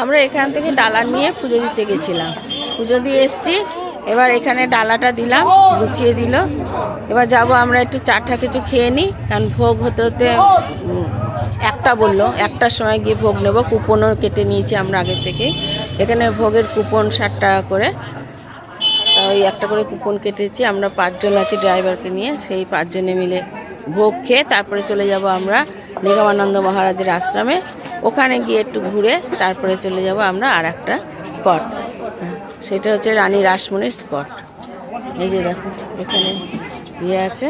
আমরা এখান থেকে ডালা নিয়ে পুজো দিতে গেছিলাম, পুজো দিয়ে এসছি। এবার এখানে ডালাটা দিলাম, গুছিয়ে দিল। এবার যাব আমরা একটু চাটা কিছু খেয়ে নিই, কারণ ভোগ হতে হতে একটা বললো, একটার সময় গিয়ে ভোগ নেব। কুপনও কেটে নিয়েছি আমরা আগের থেকে। এখানে ভোগের কুপন 60 টাকা করে, তা ওই একটা করে কুপন কেটেছি। আমরা 5 জন আছি ড্রাইভারকে নিয়ে, সেই 5 জনে মিলে ভোগ খেয়ে তারপরে চলে যাব আমরা নিগমানন্দ মহারাজের আশ্রমে। ওখানে গিয়ে একটু ঘুরে তারপরে চলে যাব আমরা আর একটা স্পট, সেটা হচ্ছে রানী রাসমণির স্পট। এই যে দেখো এখানে ইয়ে আছে,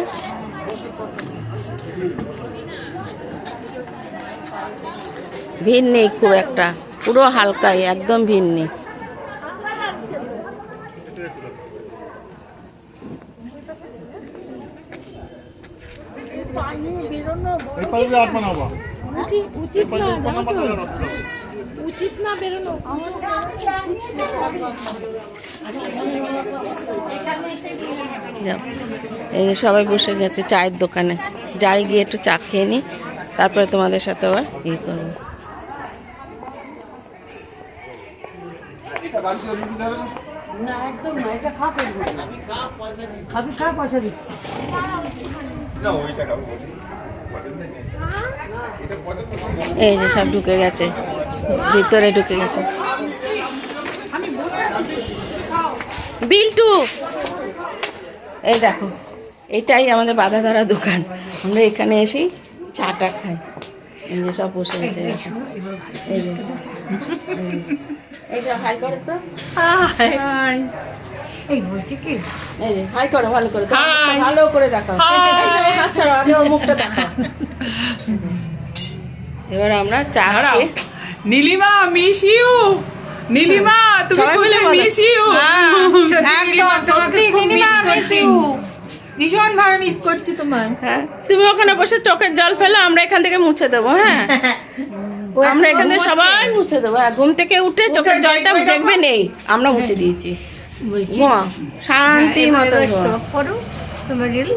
ভিড় নেই খুব একটা, পুরো হালকাই, একদম ভিড় নেই। উচিত না বেরোনো। এই যে সবাই বসে গেছে চায়ের দোকানে, যাই গিয়ে একটু চা খেয়ে নিই, তারপরে তোমাদের সাথে আবার ইয়ে করবো। না একদম না, এটা খা খাবি, খা, পয়সা দিচ্ছি। এই যে সব ঢুকে গেছে, ভিতরে ঢুকে গেছে। বিল্টু, এই দেখো এটাই আমাদের বাধা ধরা দোকান। আমরা এখানে এসেই চাটা খাই। এই যে সব বসে গেছে, এই যে এইসব হাই করো তো, এই বলছি কি, এই যে হাই করো ভালো করে, ভালো করে দেখাও। এই দেখো হাত ছাড়ো, আগে ওর মুখটা দেখাও। এবার আমরা চা খেয়ে, নীলিমা মিস ইউ, নীলিমা তুমি খুলে মিস ইউ, একদম সত্যি নীলিমা মিস ইউ, ভীষণ ভাবে মিস করছি তোমায়। হ্যাঁ তুমি ওখানে বসে চোখের জল ফেলো, আমরা এখান থেকে মুছে দেবো। হ্যাঁ আমরা এখান থেকে সবাই মুছে দেবো। ঘুম থেকে উঠে চোখের জলটা দেখবে নেই, আমরা মুছে দিয়েছি। শান্তি মতো করো তোমার রিল।